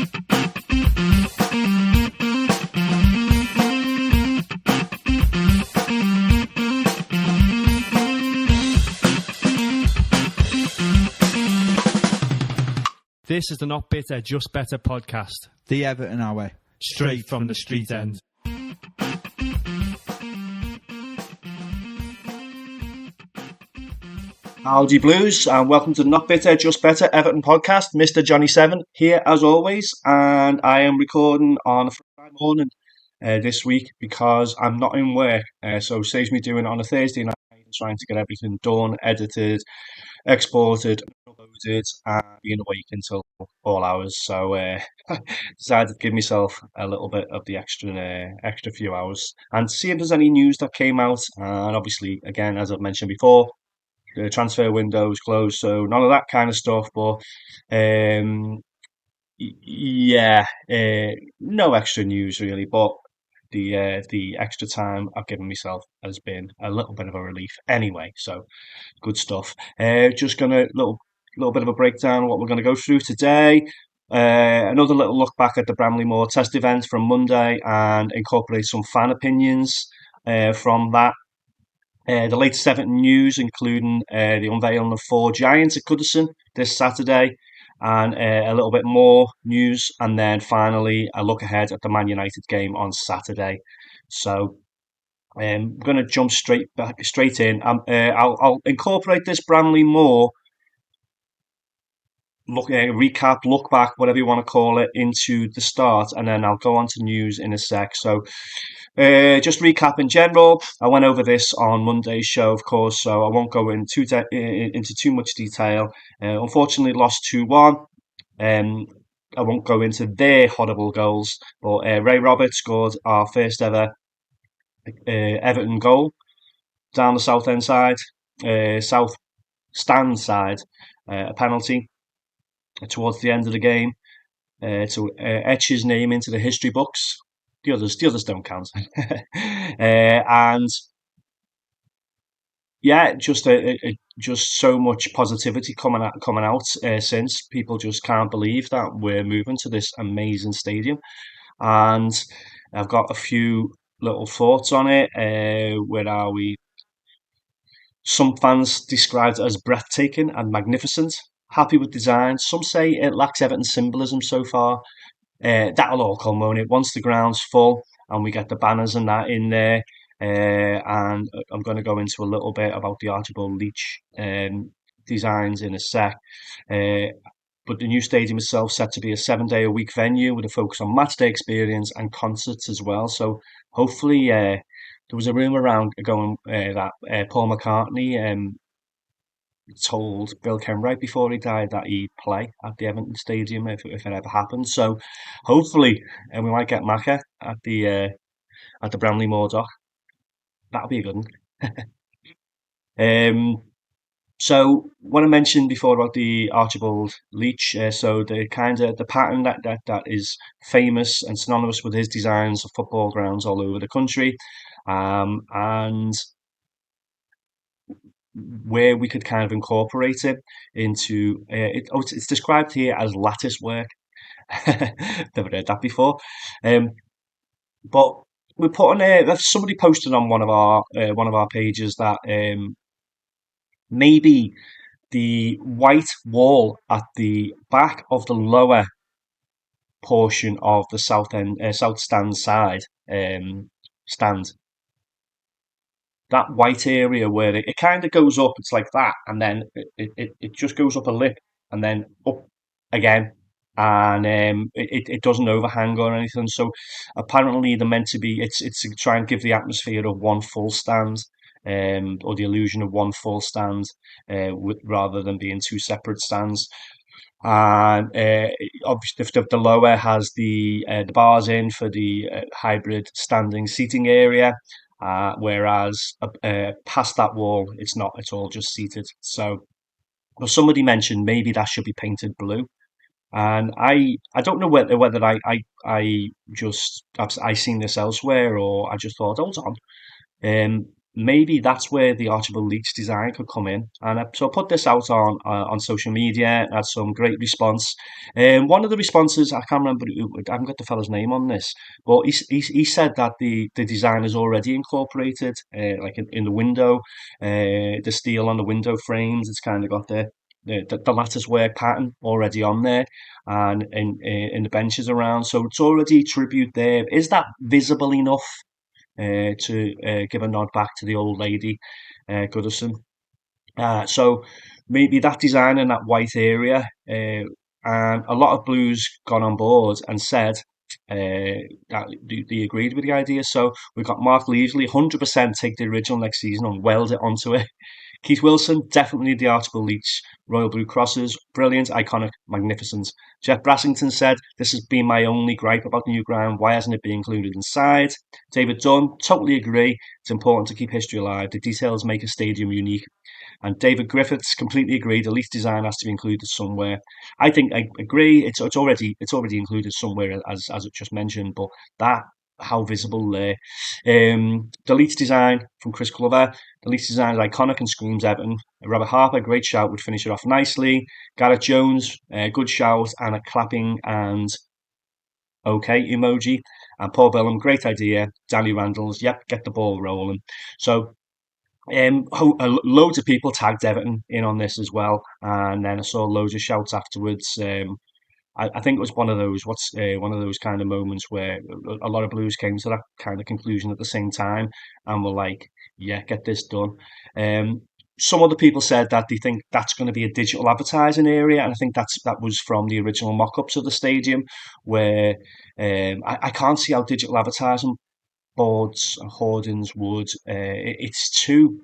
This is the Not Bitter, Just Better podcast. The Everton Hour. Straight from the street end. Howdy Blues, and welcome to the Not Bitter, Just Better Everton podcast. Mr. Johnny 7 here as always, and I am recording on a Friday morning this week because I'm not in work, so it saves me doing it on a Thursday night, trying to get everything done, edited, exported, uploaded, and being awake until all hours. So decided to give myself a little bit of the extra few hours and see if there's any news that came out. And obviously, again, as I've mentioned before, the transfer window is closed, so none of that kind of stuff. But no extra news really. But the extra time I've given myself has been a little bit of a relief anyway. So good stuff. Just gonna little bit of a breakdown of what we're going to go through today. Another little look back at the Bramley Moor test event from Monday and incorporate some fan opinions from that. The latest Everton news, including the unveiling of 4 Giants at Goodison this Saturday, and a little bit more news, and then finally a look ahead at the Man United game on Saturday. So I'm going to jump straight in. I'll incorporate this Bramley Moor recap, look back, whatever you want to call it, into the start, and then I'll go on to news in a sec. So just recap in general. I went over this on Monday's show, of course, so I won't go into too much detail. Unfortunately, lost 2-1. I won't go into their horrible goals, but Ray Roberts scored our first ever Everton goal down the south end side, south stand side, a penalty towards the end of the game to etch his name into the history books. The others don't count. And yeah, just so much positivity coming out since. People just can't believe that we're moving to this amazing stadium, and I've got a few little thoughts on it. Where are we? Some fans described it as breathtaking and magnificent. Happy with design. Some say it lacks Everton symbolism so far. That'll all culminate once the ground's full and we get the banners and that in there. And I'm going to go into a little bit about the Archibald Leach designs in a sec. But the new stadium itself set to be a 7-day-a-week venue with a focus on matchday experience and concerts as well. So hopefully, there was a rumour around going that Paul McCartney told Bill Kenwright before he died that he'd play at the Everton Stadium if it ever happened. So hopefully, we might get Macca at the Bramley Moor dock. That'll be a good one. So what I mentioned before about the Archibald Leach, so the pattern that is famous and synonymous with his designs of football grounds all over the country, and where we could kind of incorporate it into it's described here as lattice work. Never heard that before. But we put on somebody posted on one of our pages that maybe the white wall at the back of the lower portion of the south stand side stand, that white area where it kind of goes up, it's like that, and then it just goes up a lip and then up again, and it doesn't overhang or anything. So apparently they're meant to be, it's to try and give the atmosphere of one full stand, or the illusion of one full stand, rather than being 2 separate stands. And obviously the lower has the bars in for the hybrid standing seating area. Whereas past that wall, it's not. It's all just seated. So, well, somebody mentioned maybe that should be painted blue, and I don't know whether I seen this elsewhere or I just thought, hold on. maybe that's where the Archibald Leach design could come in. And so I put this out on social media, had some great response. One of the responses, I can't remember, I haven't got the fella's name on this, but he said that the design is already incorporated, like in the window, the steel on the window frames. It's kind of got the lattice work pattern already on there, and in the benches around. So it's already tribute there. Is that visible enough to give a nod back to the old lady, Goodison? So maybe that design in that white area, and a lot of Blues got on board and said that they agreed with the idea. So we've got Mark Leasley, 100% take the original next season and weld it onto it. Keith Wilson, definitely the Archibald Leach Royal Blue Crosses. Brilliant, iconic, magnificent. Jeff Brassington said, "This has been my only gripe about the new ground. Why hasn't it been included inside?" David Dunn, totally agree. It's important to keep history alive. The details make a stadium unique. And David Griffiths completely agreed. The lease design has to be included somewhere. I think I agree. It's already included somewhere as it just mentioned. But that how visible there. The lease design from Chris Glover. The lease design is iconic and screams Everton. Robert Harper, great shout, would finish it off nicely. Gareth Jones, good shout and a clapping and okay emoji. And Paul Bellum, great idea. Danny Randall's, yep, get the ball rolling. So loads of people tagged Everton in on this as well, and then I saw loads of shouts afterwards. I think it was one of those kind of moments where a lot of Blues came to that kind of conclusion at the same time, and were like, "Yeah, get this done." Um, some other people said that they think that's going to be a digital advertising area, and I think that was from the original mock-ups of the stadium, where I can't see how digital advertising boards and hoardings would. It's too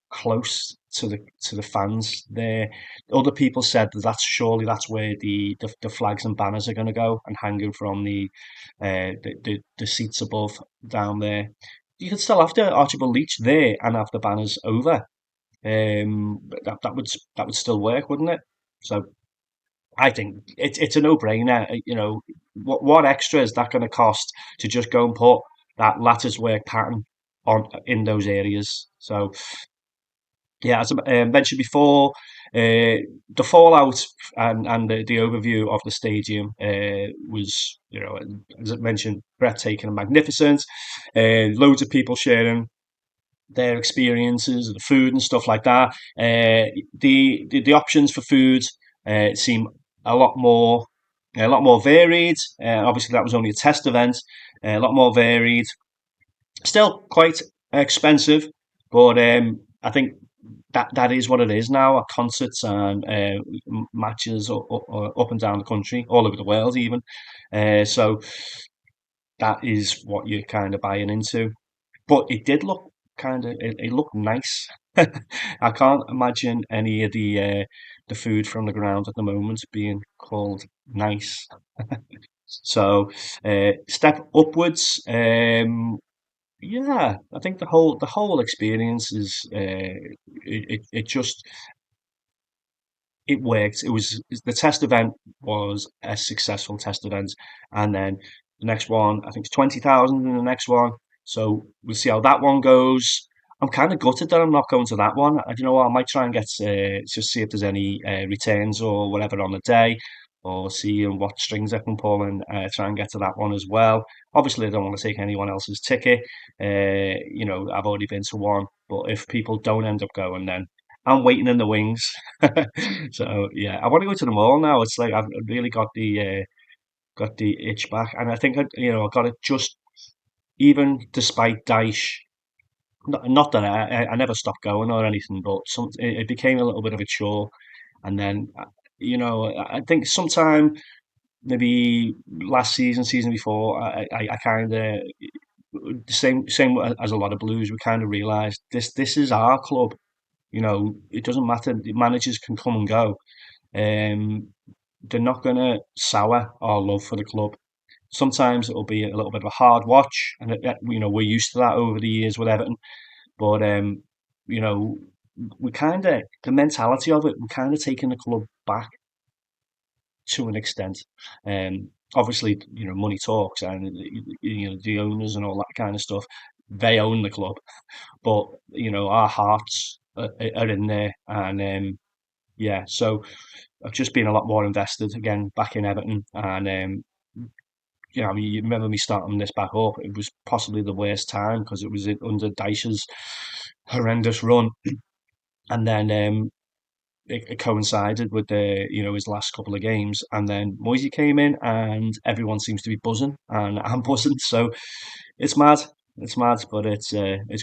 close to the fans there. Other people said that that's where the flags and banners are going to go and hanging from the seats above down there. You could still have the Archibald Leach there and have the banners over. That would still work, wouldn't it? So I think it's a no-brainer. What extra is that going to cost to just go and put that lattice work pattern on in those areas? So yeah, as I mentioned before, the fallout and the overview of the stadium was, as I mentioned, breathtaking and magnificent. Loads of people sharing their experiences, the food and stuff like that. The options for food seem a lot more a lot more varied. Obviously, that was only a test event. A lot more varied. Still quite expensive, but I think that is what it is now at concerts and matches up and down the country, all over the world, even. So that is what you're kind of buying into. But it did look it looked nice. I can't imagine any of the food from the ground at the moment being called nice. So step upwards. Yeah, I think the whole experience is it just it worked. It was the test event was a successful test event, and then the next one I think it's 20,000 in the next one. So we'll see how that one goes. I'm kind of gutted that I'm not going to that one. You know what? I might try and get just see if there's any returns or whatever on the day, or see what strings I can pull and try and get to that one as well. Obviously, I don't want to take anyone else's ticket. I've already been to one, but if people don't end up going, then I'm waiting in the wings. So yeah, I want to go to them all now. It's like I've really got the itch back, and I think I got it just even despite Daesh. Not that I never stopped going or anything, but it became a little bit of a chore. And then I think sometime maybe last season, season before, I kind of the same as a lot of Blues. We kind of realised this is our club. It doesn't matter. The managers can come and go. Um, they're not going to sour our love for the club. Sometimes it'll be a little bit of a hard watch, and we're used to that over the years with Everton. But you know, we kind of the mentality of it, we're kind of taking the club back to an extent. Obviously, money talks, and the owners and all that kind of stuff. they own the club, but our hearts are in there, and yeah, so I've just been a lot more invested again back in Everton, and you remember me starting this back up. It was possibly the worst time because it was under Dyche's horrendous run, and then it coincided with his last couple of games, and then Moisey came in, and everyone seems to be buzzing, and I'm buzzing. So it's mad, it's mad, but it's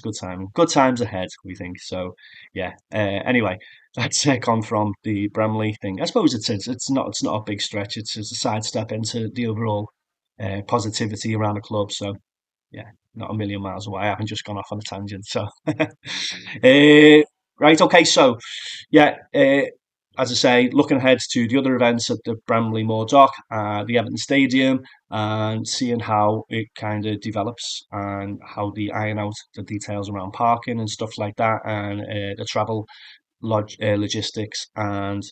good time, good times ahead. We think so. Yeah. Anyway, that's gone from the Bramley thing. I suppose it's not a big stretch. It's just a sidestep into the overall positivity around the club. So yeah, not a million miles away. I haven't just gone off on a tangent. So, right, okay. So, yeah, as I say, looking ahead to the other events at the Bramley Moor Dock, the Everton Stadium, and seeing how it kind of develops and how they iron out the details around parking and stuff like that, and the travel logistics and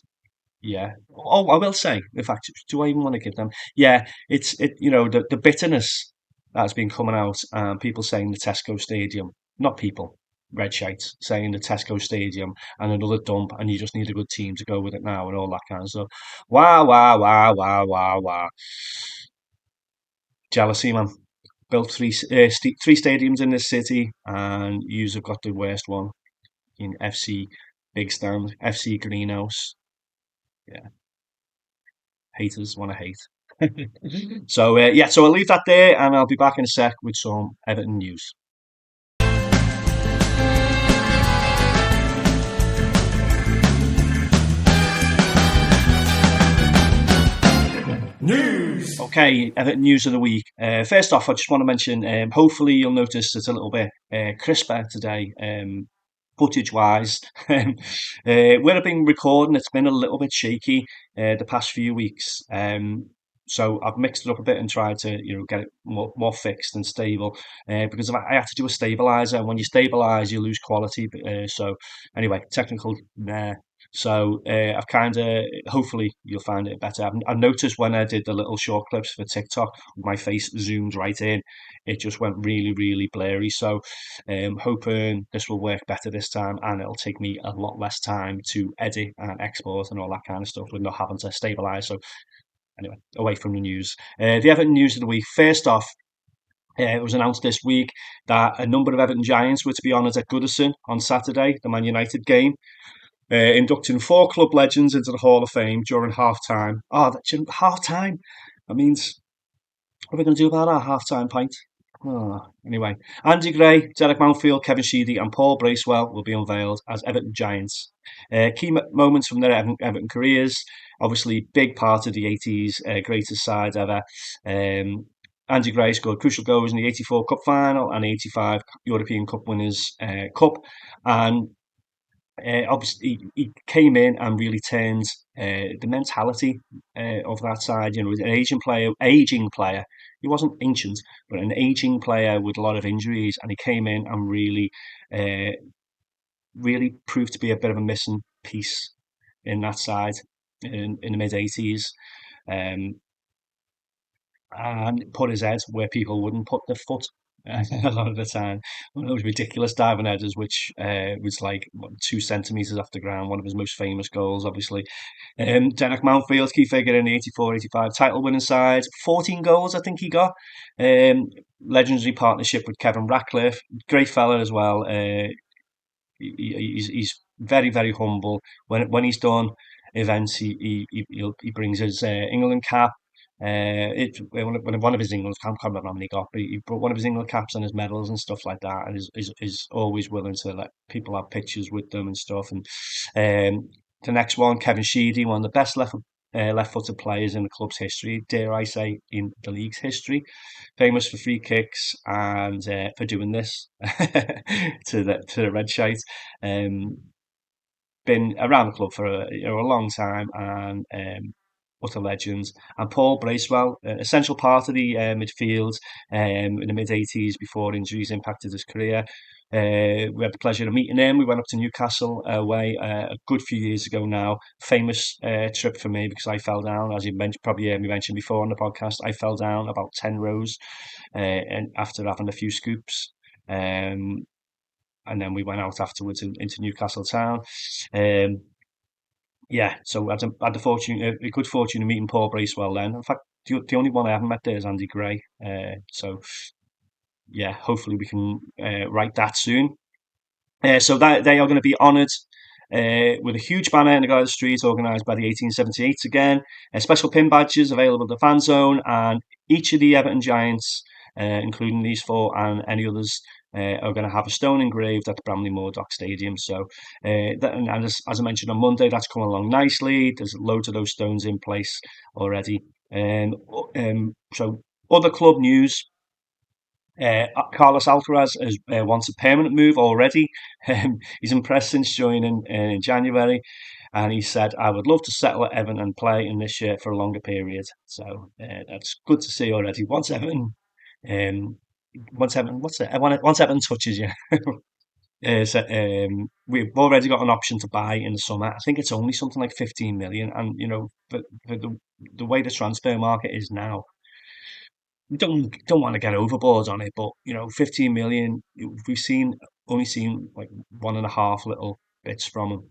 yeah. Oh, I will say, in fact, do I even want to give them? Yeah, the bitterness that's been coming out, people saying the Tesco Stadium, not people, red shites saying the Tesco Stadium and another dump, and you just need a good team to go with it now and all that kind of stuff. Wow, wow, wow, wow, wow, wow. Jealousy, man. Built three stadiums in this city, and yous have got the worst one in FC Big Stand, FC Greenhouse. Yeah, haters want to hate. So yeah, so I'll leave that there, and I'll be back in a sec with some Everton news. News! Okay, Everton news of the week. First off, I just want to mention. Hopefully, you'll notice it's a little bit crisper today, footage-wise. Where I've been recording, it's been a little bit shaky the past few weeks. So I've mixed it up a bit and tried to, get it more fixed and stable. Because I had to do a stabilizer, and when you stabilize, you lose quality. So anyway, technical there. So I've kind of, hopefully, you'll find it better. I've noticed when I did the little short clips for TikTok, my face zoomed right in. It just went really, really blurry. So hoping this will work better this time, and it'll take me a lot less time to edit and export and all that kind of stuff with not having to stabilize. So anyway, away from the news. The Everton news of the week. First off, it was announced this week that a number of Everton Giants were to be honoured at Goodison on Saturday, the Man United game, inducting four club legends into the Hall of Fame during half time. Oh, that's half time. That means, what are we going to do about our half time pint? Oh, anyway, Andy Gray, Derek Mountfield, Kevin Sheedy, and Paul Bracewell will be unveiled as Everton Giants. Key moments from their Everton careers, obviously, big part of the 80s, greatest side ever. Andy Gray scored crucial goals in the 84 Cup final and 85 European Cup Winners' Cup. And obviously, he came in and really turned the mentality of that side. He was an aging player. He wasn't ancient, but an aging player with a lot of injuries, and he came in and uh, really proved to be a bit of a missing piece in that side in the mid 80s. Um, and put his head where people wouldn't put their foot a lot of the time. One of those ridiculous diving headers, which was like 2 centimeters off the ground. One of his most famous goals, obviously. Derek Mountfield, key figure in the 84-85 title winning side. 14 goals, I think he got. Legendary partnership with Kevin Ratcliffe. Great fella as well. He's very, very humble. When he's done events, he brings his England cap. One of his England, I can't remember how many he got, but he brought one of his England caps and his medals and stuff like that, and is always willing to let people have pictures with them and stuff. And the next one, Kevin Sheedy, one of the best left-footed players in the club's history, dare I say, in the league's history. Famous for free kicks and for doing this to the red shite. Um, been around the club for a long time, and utter legend. And Paul Bracewell, essential part of the midfield in the mid 80s before injuries impacted his career. We had the pleasure of meeting him. We went up to Newcastle away a good few years ago now. Famous trip for me because I fell down, as you probably heard me mention before on the podcast. I fell down about 10 rows and after having a few scoops. Um, and then we went out afterwards into Newcastle Town. Um, yeah, so I had the fortune, a good fortune of meeting Paul Bracewell then. In fact, the only one I haven't met there is Andy Gray. So yeah, hopefully we can write that soon. So that they are going to be honoured with a huge banner in the Garden Street, organised by the 1878 again. Special pin badges available at the fan zone, and each of the Everton Giants, including these four and any others, are going to have a stone engraved at the Bramley Moore Dock Stadium. So, and as I mentioned on Monday, that's coming along nicely. There's loads of those stones in place already. So, other club news. Carlos Alcaraz has wants a permanent move already. He's impressed since joining in January, and he said, "I would love to settle at Everton and play in this shirt for a longer period." So that's good to see already. Um, once Everton, what's it? Once Everton touches you, we've already got an option to buy in the summer. I think it's only something like 15 million, and for the way the transfer market is now, we don't want to get overboard on it, but 15 million. We've seen only seen like one and a half little bits from him.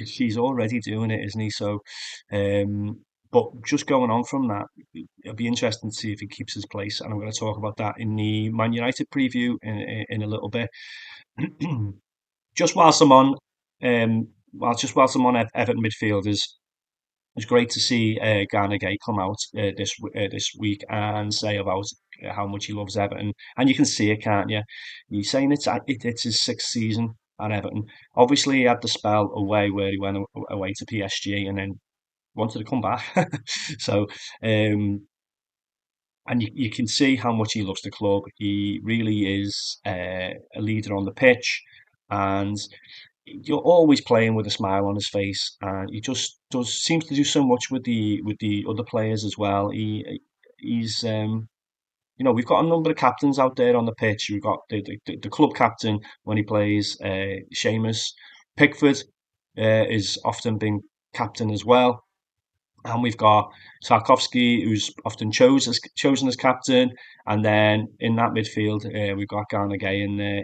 He's already doing it, isn't he? So, but just going on from that, it'll be interesting to see if he keeps his place, and I'm going to talk about that in the Man United preview in a little bit. Just whilst I'm on, whilst I'm on Everton midfielders. It was great to see Garner Gay come out this week and say about how much he loves Everton, and you can see it, can't you? He's saying it's his sixth season at Everton. Obviously, he had the spell away where he went away to PSG and then wanted to come back. So, and you can see how much he loves the club. He really is a leader on the pitch, and you're always playing with a smile on his face, and he just does seems to do so much with the other players as well. He's we've got a number of captains out there on the pitch. We've got the club captain when he plays, Seamus Pickford, is often been captain as well. And we've got Tarkovsky, who's often chosen as captain, and then in that midfield, we've got Garner Gay in there,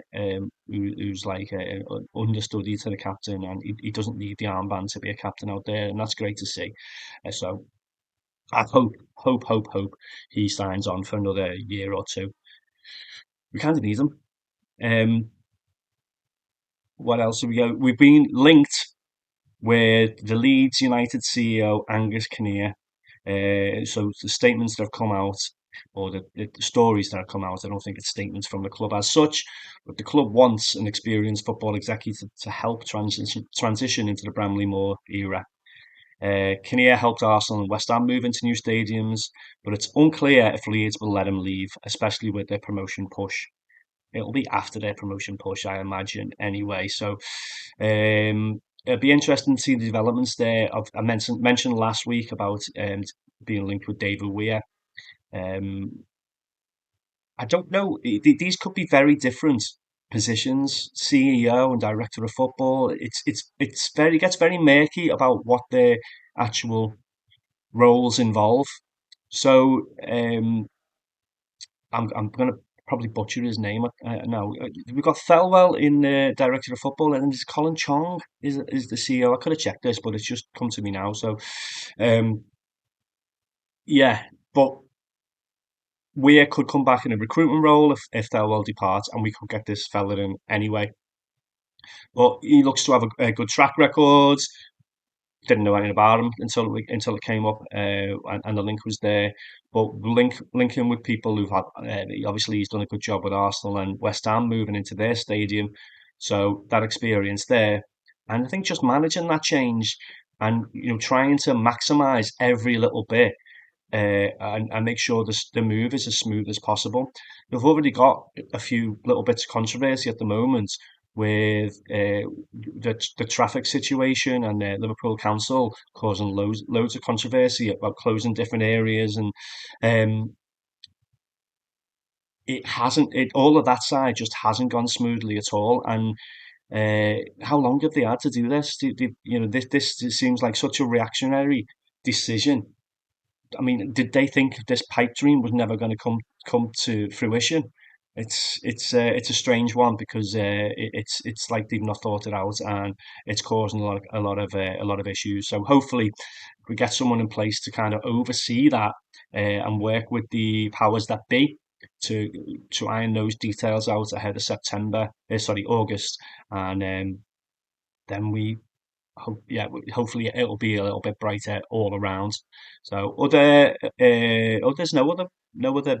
who's like a understudy to the captain, and he doesn't need the armband to be a captain out there, and that's great to see. So I hope he signs on for another year or two. We kind of need him. Um, what else have we got? We've been linked with the Leeds United CEO Angus Kinnear. So the statements that have come out, or the stories that have come out, I don't think it's statements from the club as such, but the club wants an experienced football executive to help transition into the Bramley Moore era. Kinnear helped Arsenal and West Ham move into new stadiums, but it's unclear if Leeds will let him leave, especially with their promotion push. It'll be after their promotion push, I imagine, anyway. So it'll be interesting to see the developments there. I mentioned last week about being linked with David Weir. Um, I don't know. These could be very different positions, CEO and director of football. It's very gets very murky about what their actual roles involve. So I'm going to probably butcher his name now. We've got Thelwell in the director of football, and then there's Colin Chong is the CEO. I could have checked this, but it's just come to me now. So, um, yeah, but we could come back in a recruitment role if Thelwell departs, and we could get this fella in anyway. But he looks to have a good track record. Didn't know anything about him until it came up, and the link was there. But linking with people who've had, obviously he's done a good job with Arsenal and West Ham moving into their stadium, so that experience there, and I think just managing that change and trying to maximise every little bit, and make sure the move is as smooth as possible. We've already got a few little bits of controversy at the moment with the traffic situation, and Liverpool Council causing loads of controversy about closing different areas, and um, it hasn't it all of that side just hasn't gone smoothly at all. And how long have they had to do this? This seems like such a reactionary decision. I mean, did they think this pipe dream was never going to come to fruition? it's a strange one because it's like they've not thought it out, and it's causing a lot of issues. So hopefully we get someone in place to kind of oversee that and work with the powers that be to iron those details out ahead of August, and then hopefully it'll be a little bit brighter all around. So there's no other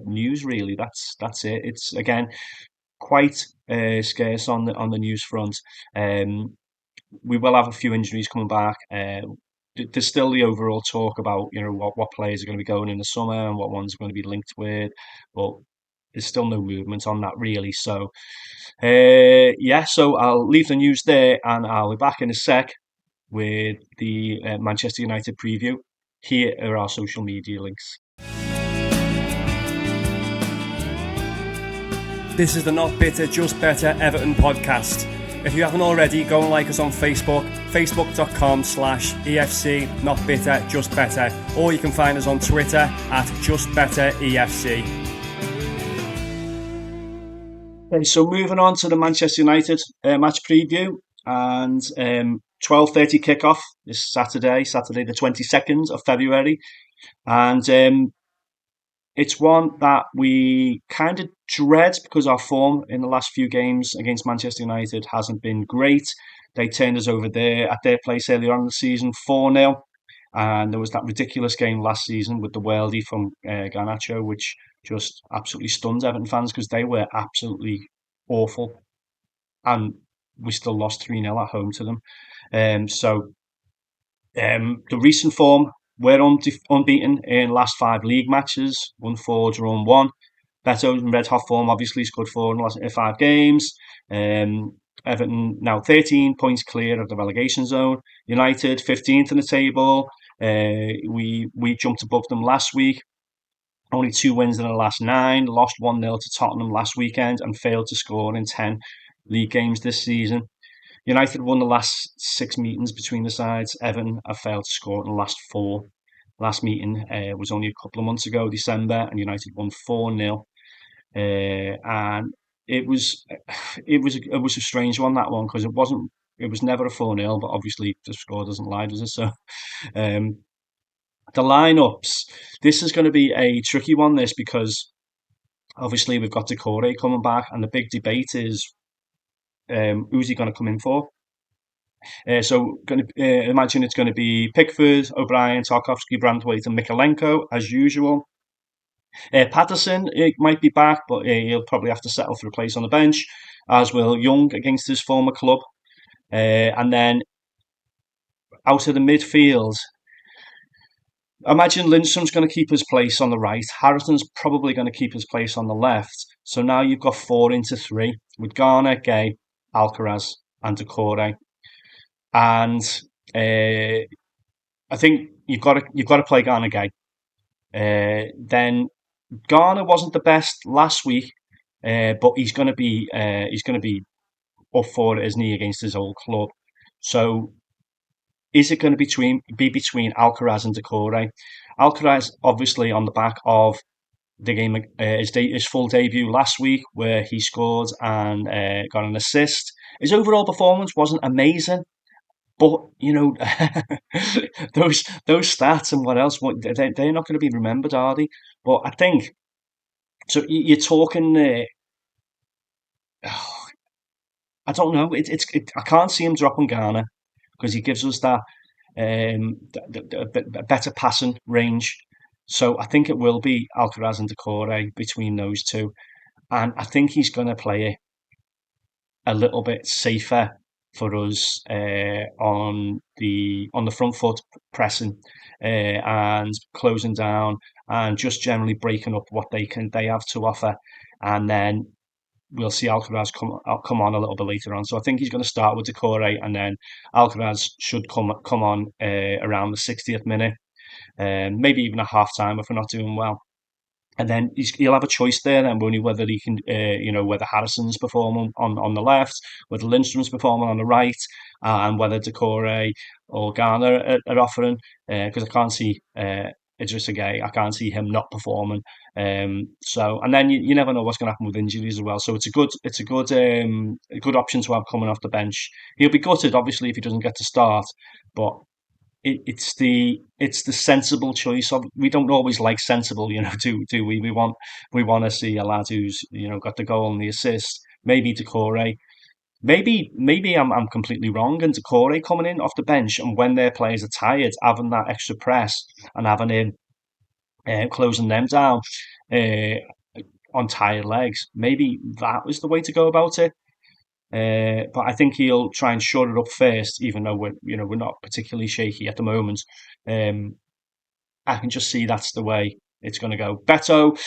news really. That's it. It's again quite scarce on the news front. Um, we will have a few injuries coming back. There's still the overall talk about what players are going to be going in the summer and what ones are going to be linked with, but there's still no movement on that really. So yeah, so I'll leave the news there, and I'll be back in a sec with the Manchester United preview. Here are our social media links. This is the Not Bitter, Just Better Everton podcast. If you haven't already, go and like us on Facebook, facebook.com/EFC Not Bitter, Just Better, or you can find us on Twitter @JustBetterEFC. Okay, so moving on to the Manchester United match preview, and 12:30 kickoff this Saturday the 22nd of February, and it's one that we kind of dread because our form in the last few games against Manchester United hasn't been great. They turned us over there at their place earlier on in the season 4-0, and there was that ridiculous game last season with the worldie from Garnacho, which just absolutely stunned Everton fans because they were absolutely awful, and we still lost 3-0 at home to them. The recent form, we're unbeaten in last 5 league matches, won 4, drawn 1. Beto's in red hot form, obviously scored 4 in the last 5 games. Everton now 13 points clear of the relegation zone. United 15th in the table. We jumped above them last week. Only 2 wins in the last 9. Lost 1-0 to Tottenham last weekend and failed to score in 10 league games this season. United won the last 6 meetings between the sides. Everton have failed to score in the last 4. Last meeting was only a couple of months ago, December, and United won 4-0. And it was a strange one, that one, because it was never a 4-0, but obviously the score doesn't lie, does it? So the lineups, this is going to be a tricky one, this, because obviously we've got Decore coming back, and the big debate is who's he going to come in for? So imagine it's going to be Pickford, O'Brien, Tarkowski, Brandwaite and Mikalenko as usual. Patterson might be back, but he'll probably have to settle for a place on the bench, as will Young against his former club. And then out of the midfield, imagine Lindstrom's going to keep his place on the right. Harrison's probably going to keep his place on the left. So now you've got 4 into 3 with Garner, Gay, Alcaraz and Decore. And I think you've got to play Garner Gay. Then Garner wasn't the best last week, but he's going to be up for it, isn't he, against his old club? So is it going to be between Alcaraz and Decore? Alcaraz obviously on the back of the game, his full debut last week, where he scored and got an assist. His overall performance wasn't amazing. But those stats and what else? They're not going to be remembered, are they? But I think so. You're talking. I don't know. I can't see him dropping Garner because he gives us that better passing range. So I think it will be Alcaraz and Decore between those two, and I think he's going to play it a little bit safer for us on the front foot, pressing and closing down and just generally breaking up what they have to offer, and then we'll see Alcaraz come on a little bit later on. So I think he's going to start with Decore, and then Alcaraz should come on around the 60th minute, maybe even a half time if we're not doing well. And then he'll have a choice there, then, won't he, whether he can, whether Harrison's performing on the left, whether Lindstrom's performing on the right, and whether Decore or Garner are offering, because I can't see Idrissa Gueye. I can't see him not performing. So and then you never know what's going to happen with injuries as well. So a good option to have coming off the bench. He'll be gutted obviously if he doesn't get to start, but it's the sensible choice. Of we don't always like sensible, do we? We want to see a lad who's got the goal and the assist. Maybe Decore. Maybe I'm completely wrong. And Decore coming in off the bench, and when their players are tired, having that extra press and having him closing them down uh, on tired legs. Maybe that was the way to go about it. But I think he'll try and shore it up first, even though we're not particularly shaky at the moment. Um, I can just see that's the way it's going to go. Beto,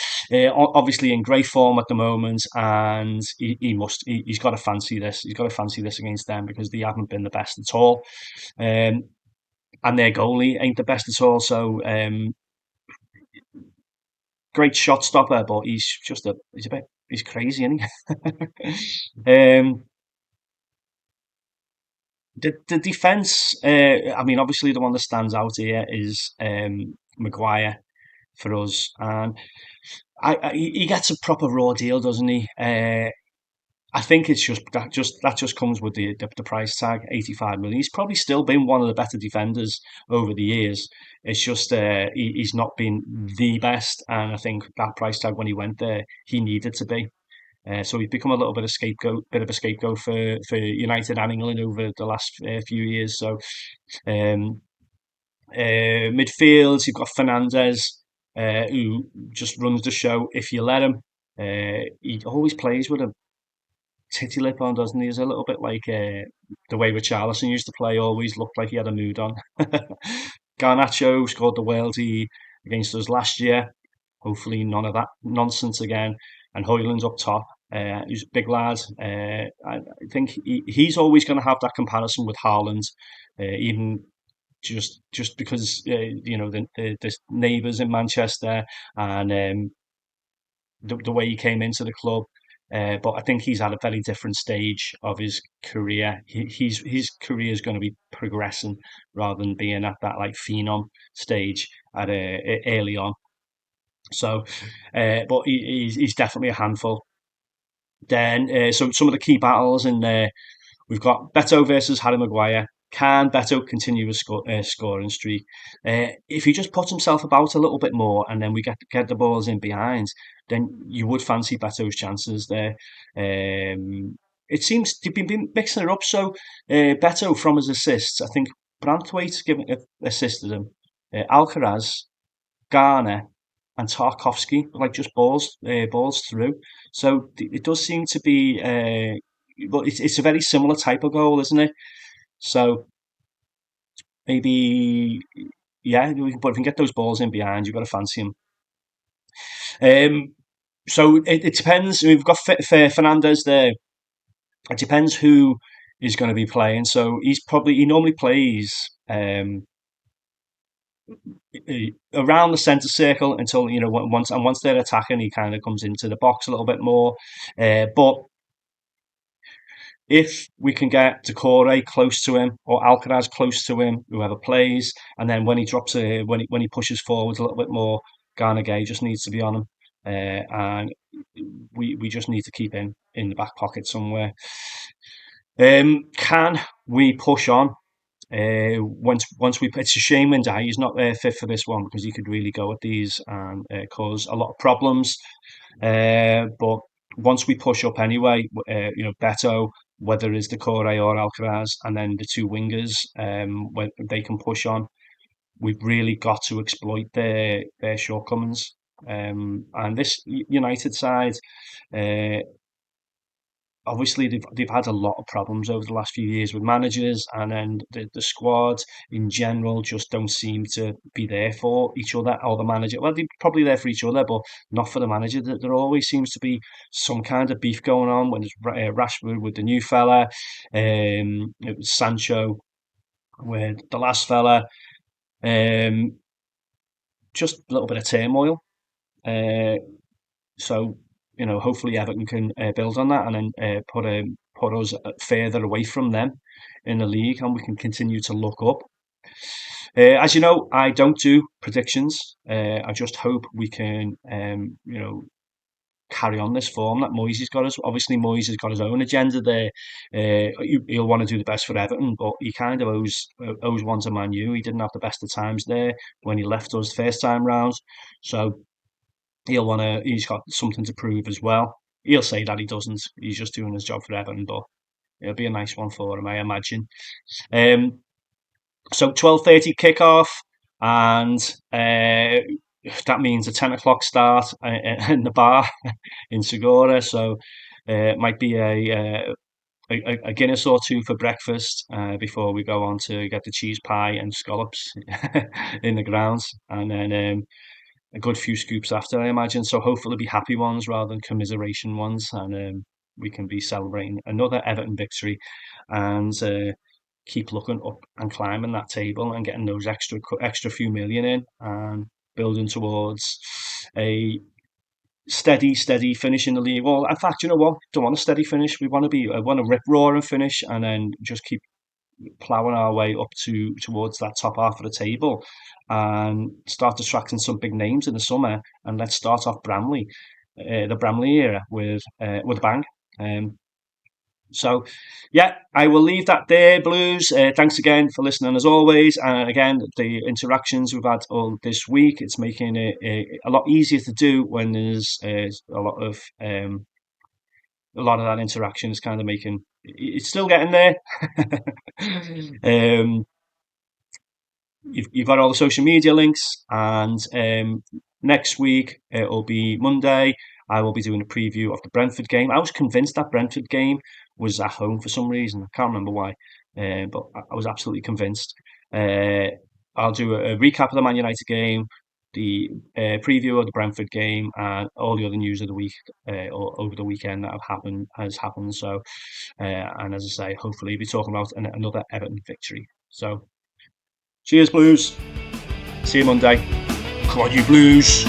obviously in great form at the moment, and he's got to fancy this. He's got to fancy this against them because they haven't been the best at all, um, and their goalie ain't the best at all. So great shot stopper, but he's crazy, isn't he? The defense. I mean, obviously the one that stands out here is Maguire for us, and he gets a proper raw deal, doesn't he? I think it's just comes with the price tag, 85 million. He's probably still been one of the better defenders over the years. It's just he's not been the best, and I think that price tag when he went there, he needed to be. So he's become a little bit of a scapegoat for United and England over the last few years. So um, midfield, you've got Fernandez, who just runs the show if you let him. He always plays with a titty lip on, doesn't he? He's a little bit like the way Richarlison used to play, always looked like he had a mood on. Garnacho scored the worldie against us last year. Hopefully, none of that nonsense again. And Hoyland's up top. He's a big lad. I think he's always going to have that comparison with Haaland, even just because the neighbours in Manchester and the way he came into the club. But I think he's at a very different stage of his career. His career is going to be progressing rather than being at that like phenom stage early on. So, but he's definitely a handful. Then, so some of the key battles in there, we've got Beto versus Harry Maguire. Can Beto continue a scoring streak? If he just puts himself about a little bit more, and then we get the balls in behind, then you would fancy Beto's chances there. It seems to be mixing it up. So Beto from his assists, I think Brantwaite's assisted him. Alcaraz, Garner, and Tarkovsky, like just balls through. So it does seem to be, but it's a very similar type of goal, isn't it? So maybe, yeah, but if we can get those balls in behind, you've got to fancy him. So it depends. We've got Fernandez there. It depends who is going to be playing. So he normally plays around the centre circle until once they're attacking, he kind of comes into the box a little bit more. But if we can get Decore close to him or Alcaraz close to him, whoever plays, and then when he drops when he pushes forward a little bit more, Garner Gay just needs to be on him, and we just need to keep him in the back pocket somewhere. Can we push on? It's a shame when he's not fit for this one because he could really go at these and cause a lot of problems. But once we push up anyway, Beto, whether it's Decore or Alcaraz, and then the two wingers, when they can push on, we've really got to exploit their shortcomings. And this United side, uh, obviously they've had a lot of problems over the last few years with managers, and then the squad in general just don't seem to be there for each other or the manager. Well, they're probably there for each other, but not for the manager. There always seems to be some kind of beef going on when it's Rashford with the new fella, it was Sancho with the last fella. Um, just a little bit of turmoil. Uh, So, hopefully Everton can build on that and then put us further away from them in the league, and we can continue to look up. As you know, I don't do predictions. I just hope we can, carry on this form that Moyes has got us. Obviously, Moyes has got his own agenda there. He'll want to do the best for Everton, but he kind of owes one to Man U. He didn't have the best of times there when he left us first time round, so he'll want to. He's got something to prove as well. He'll say that he doesn't. He's just doing his job for Everton, but it'll be a nice one for him, I imagine. Um, so 12:30 kickoff, and that means a 10 o'clock start in the bar in Segura. So it might be a Guinness or two for breakfast before we go on to get the cheese pie and scallops in the grounds, and then a good few scoops after, I imagine. So hopefully, be happy ones rather than commiseration ones, and we can be celebrating another Everton victory, and keep looking up and climbing that table and getting those extra few million in, and building towards a steady finish in the league. Well, in fact, you know what? Don't want a steady finish. We want to want a rip roaring finish, and then just keep ploughing our way up towards that top half of the table, and start attracting some big names in the summer. And let's start off the Bramley era with a bang. So, yeah, I will leave that there, Blues. Thanks again for listening as always. And again, the interactions we've had all this week, it's making it a lot easier to do when there's a lot of that interaction is kind of making it's still getting there. um, you've got all the social media links, and next week it'll be Monday. I will be doing a preview of the Brentford game. I was convinced that Brentford game was at home for some reason. I can't remember why, but I was absolutely convinced. I'll do a recap of the Man United game, the preview of the Brentford game, and all the other news of the week or over the weekend that has happened. So, and as I say, hopefully, be talking about another Everton victory. So, cheers, Blues. See you Monday. Come on, you Blues.